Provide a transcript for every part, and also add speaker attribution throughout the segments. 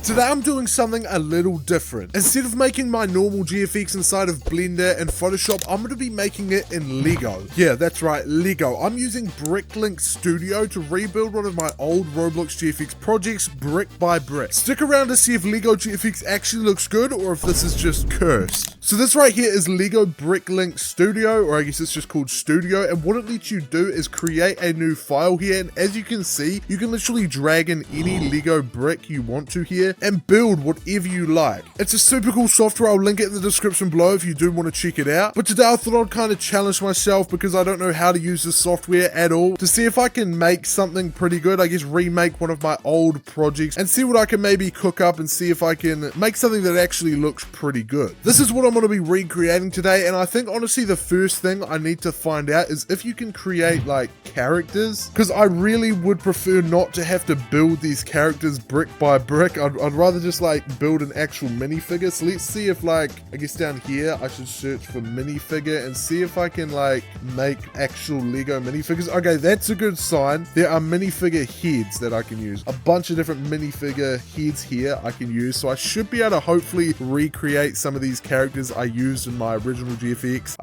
Speaker 1: Today I'm doing something a little different. Instead of making my normal GFX inside of Blender and Photoshop, I'm going to be making it in Lego. Yeah, that's right, Lego. I'm using Bricklink Studio to rebuild one of my old Roblox GFX projects brick by brick. Stick around to see if Lego GFX actually looks good or if this is just cursed. So this right here is Lego Bricklink Studio, or I guess it's just called Studio, and what it lets you do is create a new file here, and as you can see, you can literally drag in any Lego brick you want to here and build whatever you like. It's a super cool software. I'll link it in the description below if you do want to check it out. But today I thought I'd kind of challenge myself, because I don't know how to use this software at all, to see if I can make something pretty good. I guess remake one of my old projects and see what I can maybe cook up and see if I can make something that actually looks pretty good. This is what I'm going to be recreating today, and I think honestly the first thing I need to find out is if you can create like characters, because I really would prefer not to have to build these characters brick by brick. I'd rather just like build an actual minifigure. So let's see if, like, I guess down here I should search for minifigure and see if I can like make actual Lego minifigures. Okay, that's a good sign. There are minifigure heads that I can use. A bunch of different minifigure heads here I can use, so I should be able to hopefully recreate some of these characters I used in my original GFX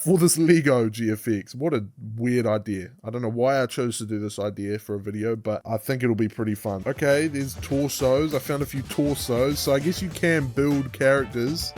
Speaker 1: for this Lego GFX. What a weird idea. I don't know why I chose to do this idea for a video, but I think it'll be pretty fun. Okay, there's torsos. I found a few torsos, so I guess you can build characters.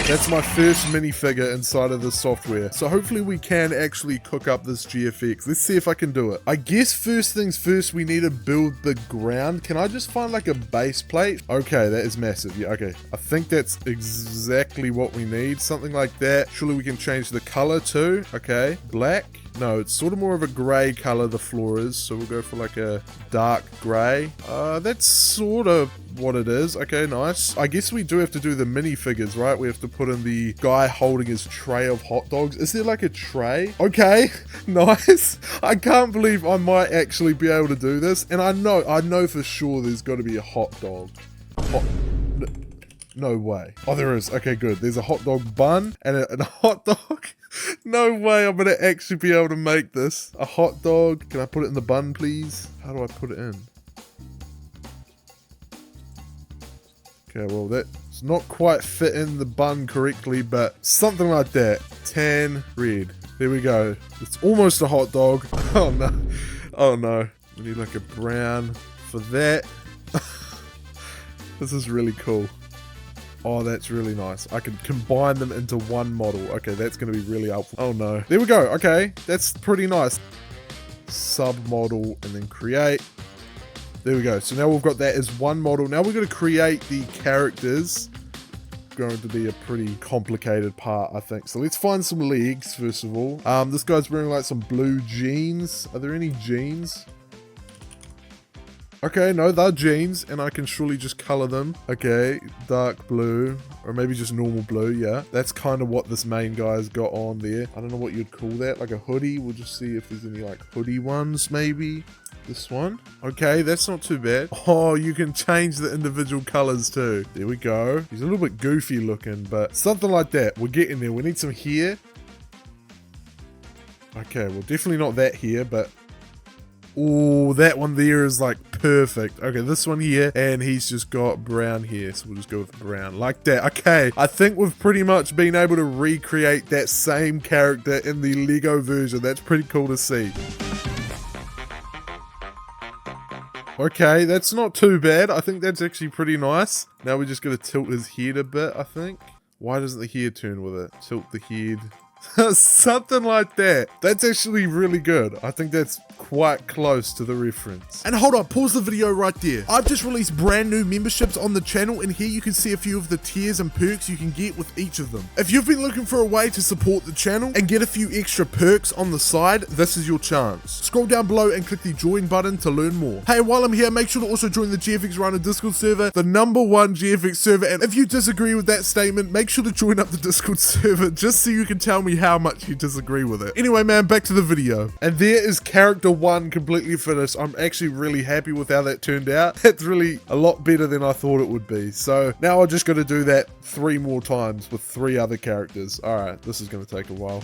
Speaker 1: That's my first minifigure inside of the software. So hopefully we can actually cook up this GFX. Let's see if I can do it. I guess first things first, we need to build the ground. Can I just find like a base plate? Okay, that is massive. Yeah, okay. I think that's exactly what we need. Something like that. Surely we can change the color too. Okay, black. No, it's sort of more of a grey color the floor is, so we'll go for like a dark grey. That's sort of what it is. Okay, nice. I guess we do have to do the minifigures, right? We have to put in the guy holding his tray of hot dogs. Is there like a tray? Okay, nice. I can't believe I might actually be able to do this, and I know for sure there's got to be a hot dog. No way. Oh, there is. Okay, good. There's a hot dog bun and a hot dog. No way I'm gonna actually be able to make this. A hot dog. Can I put it in the bun, please? How do I put it in? Okay, well, that's not quite fit in the bun correctly, but something like that. Tan, red. There we go. It's almost a hot dog. Oh, no. Oh, no. We need like a brown for that. This is really cool. Oh, that's really nice. I can combine them into one model. Okay, that's going to be really helpful. Oh no. There we go. Okay, that's pretty nice. Submodel and then create. There we go. So now we've got that as one model. Now we're going to create the characters. Going to be a pretty complicated part, I think. So let's find some legs first of all. This guy's wearing like some blue jeans. Are there any jeans? Okay, no, they're jeans, and I can surely just color them. Okay, dark blue, or maybe just normal blue, yeah. That's kind of what this main guy's got on there. I don't know what you'd call that, like a hoodie. We'll just see if there's any like hoodie ones, maybe. This one. Okay, that's not too bad. Oh, you can change the individual colors too. There we go. He's a little bit goofy looking, but something like that. We're getting there. We need some hair. Okay, well, definitely not that here, but oh, that one there is like perfect. Okay, this one here, and he's just got brown hair, so we'll just go with brown like that. Okay, I think we've pretty much been able to recreate that same character in the Lego version. That's pretty cool to see. Okay, that's not too bad. I think that's actually pretty nice. Now we're just going to tilt his head a bit, I think. Why doesn't the hair turn with it? Tilt the head. Something like that. That's actually really good. I think that's quite close to the reference. And hold on, pause the video right there. I've just released brand new memberships on the channel, and here you can see a few of the tiers and perks you can get with each of them. If you've been looking for a way to support the channel and get a few extra perks on the side, this is your chance. Scroll down below and click the join button to learn more. Hey, while I'm here, make sure to also join the GFX Runner Discord server, the #1 GFX server, and if you disagree with that statement, make sure to join up the Discord server just so you can tell me how much you disagree with it. Anyway, man, back to the video. And there is character 1 completely finished. I'm actually really happy with how that turned out. That's really a lot better than I thought it would be. So now I just got to do that 3 more times with 3 other characters. All right, this is going to take a while.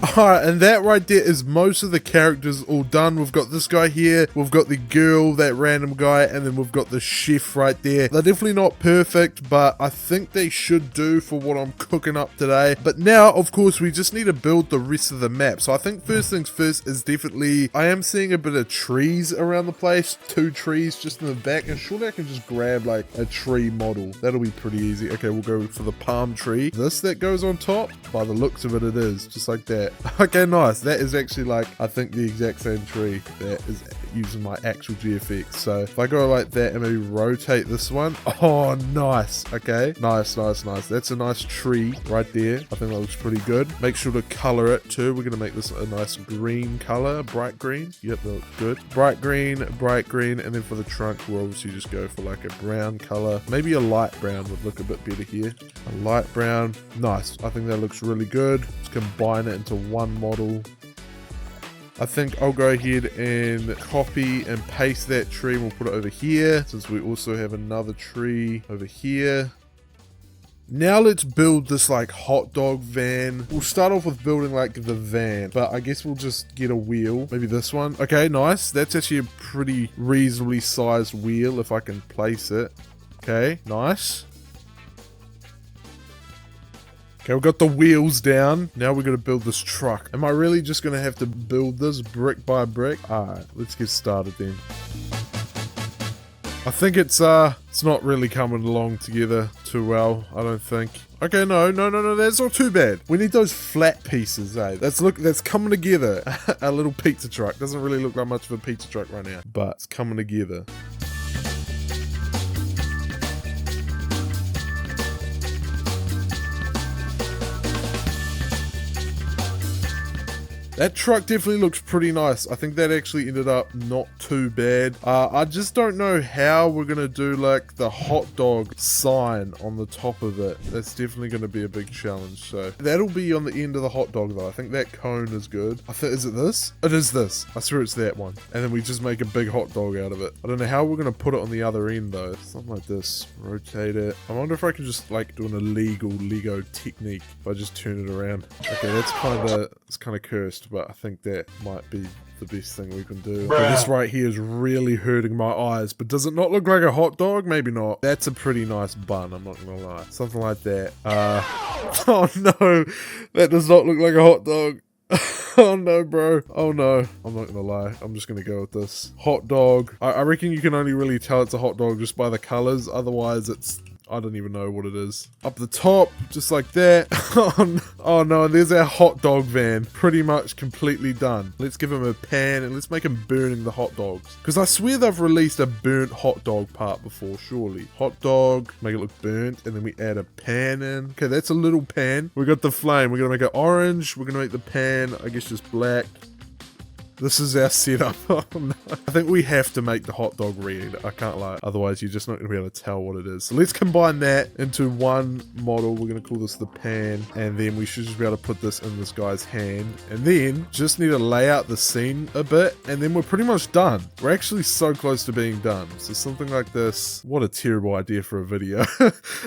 Speaker 1: Alright, and that right there is most of the characters all done. We've got this guy here, we've got the girl, that random guy, and then we've got the chef right there. They're definitely not perfect, but I think they should do for what I'm cooking up today. But now, of course, we just need to build the rest of the map. So I think first things first is definitely, I am seeing a bit of trees around the place. 2 trees just in the back, and surely I can just grab like a tree model. That'll be pretty easy. Okay, we'll go for the palm tree. This that goes on top, by the looks of it, it is just like that. Okay, nice. That is actually like, I think the exact same tree that is using my actual GFX. So if I go like that and maybe rotate this one. Oh, nice. Okay, nice. That's a nice tree right there. I think that looks pretty good. Make sure to color it too. We're gonna make this a nice green color, bright green. Yep, that looks good. Bright green, and then for the trunk, we'll obviously just go for like a brown color. Maybe a light brown would look a bit better here. A light brown. Nice. I think that looks really good. Let's combine it into one model. I think I'll go ahead and copy and paste that tree, and we'll put it over here, since we also have another tree over here. Now let's build this like hot dog van. We'll start off with building like the van, but I guess we'll just get a wheel. Maybe this one. Okay, nice. That's actually a pretty reasonably sized wheel if I can place it. Okay, nice. Okay, we've got the wheels down. Now we're going to build this truck. Am I really just going to have to build this brick by brick? Alright, let's get started then. I think it's not really coming along together too well, I don't think. Okay, no, that's not too bad. We need those flat pieces, eh? That's coming together. A little pizza truck. Doesn't really look like much of a pizza truck right now, but it's coming together. That truck definitely looks pretty nice. I think that actually ended up not too bad. I just don't know how we're going to do like the hot dog sign on the top of it. That's definitely going to be a big challenge. So that'll be on the end of the hot dog though. I think that cone is good. Is it this? It is this. I swear it's that one. And then we just make a big hot dog out of it. I don't know how we're going to put it on the other end though. Something like this. Rotate it. I wonder if I can just like do an illegal Lego technique if I just turn it around. Okay, it's kind of cursed. But I think that might be the best thing we can do. Okay, this right here is really hurting my eyes, but does it not look like a hot dog? Maybe not. That's a pretty nice bun, I'm not gonna lie. Something like that. Oh no, that does not look like a hot dog. Oh no, bro. Oh no. I'm not gonna lie. I'm just gonna go with this. Hot dog. I reckon you can only really tell it's a hot dog just by the colors. Otherwise, I don't even know what it is. Up the top, just like that. Oh no, there's our hot dog van. Pretty much completely done. Let's give him a pan and let's make him burning the hot dogs. Because I swear they've released a burnt hot dog part before, surely. Hot dog, make it look burnt, and then we add a pan in. Okay, that's a little pan. We got the flame. We're gonna make it orange. We're gonna make the pan, I guess, just black. This is our setup. Oh no. I think we have to make the hot dog red. I can't lie. Otherwise, you're just not going to be able to tell what it is. So let's combine that into one model. We're going to call this the pan. And then we should just be able to put this in this guy's hand. And then just need to lay out the scene a bit. And then we're pretty much done. We're actually so close to being done. So something like this. What a terrible idea for a video.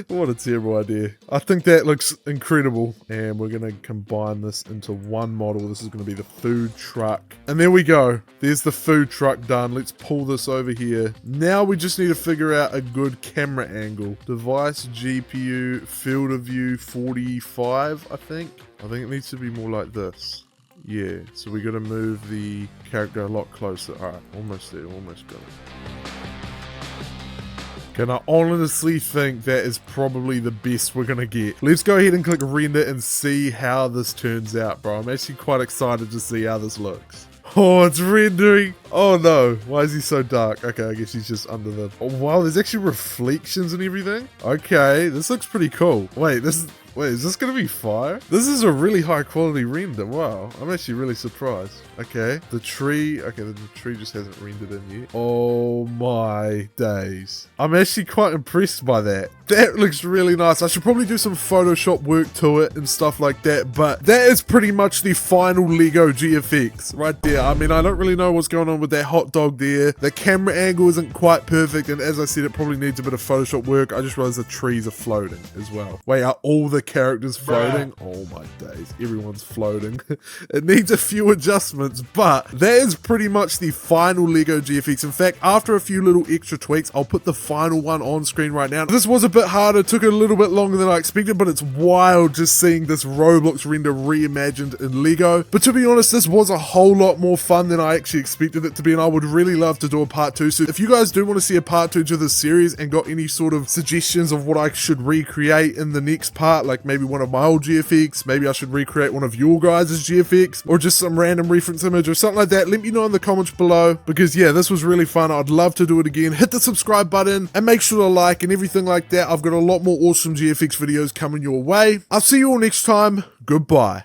Speaker 1: What a terrible idea. I think that looks incredible. And we're going to combine this into one model. This is going to be the food truck. And there we go. There's the food truck done. Let's pull this over here. Now we just need to figure out a good camera angle. Device, GPU, field of view 45, I think. I think it needs to be more like this. Yeah, so we got to move the character a lot closer. Alright, almost there, almost got it. And I honestly think that is probably the best we're gonna get. Let's go ahead and click render and see how this turns out, bro. I'm actually quite excited to see how this looks. Oh, it's rendering. Oh no, why is he so dark? Okay, I guess he's just under the... Oh wow, there's actually reflections and everything. Okay, this looks pretty cool. Wait, is this gonna be fire? This is a really high quality render. Wow, I'm actually really surprised. Okay, the tree just hasn't rendered in yet. Oh my days. I'm actually quite impressed by that. That looks really nice. I should probably do some Photoshop work to it and stuff like that, but that is pretty much the final Lego GFX right there. I mean, I don't really know what's going on with that hot dog there. The camera angle isn't quite perfect, and as I said, it probably needs a bit of Photoshop work. I just realized the trees are floating as well. Wait, are all the the characters floating. Oh my days, everyone's floating. It needs a few adjustments, but that is pretty much the final Lego GFX. In fact, after a few little extra tweaks, I'll put the final one on screen right now. This was a bit harder, took a little bit longer than I expected, but it's wild just seeing this Roblox render reimagined in Lego. But to be honest, this was a whole lot more fun than I actually expected it to be, and I would really love to do a part 2. So if you guys do want to see a part 2 to this series and got any sort of suggestions of what I should recreate in the next part, like maybe one of my old GFX, maybe I should recreate one of your guys' GFX, or just some random reference image or something like that, let me know in the comments below, because yeah, this was really fun. I'd love to do it again. Hit the subscribe button and make sure to like and everything like that. I've got a lot more awesome GFX videos coming your way. I'll see you all next time. Goodbye.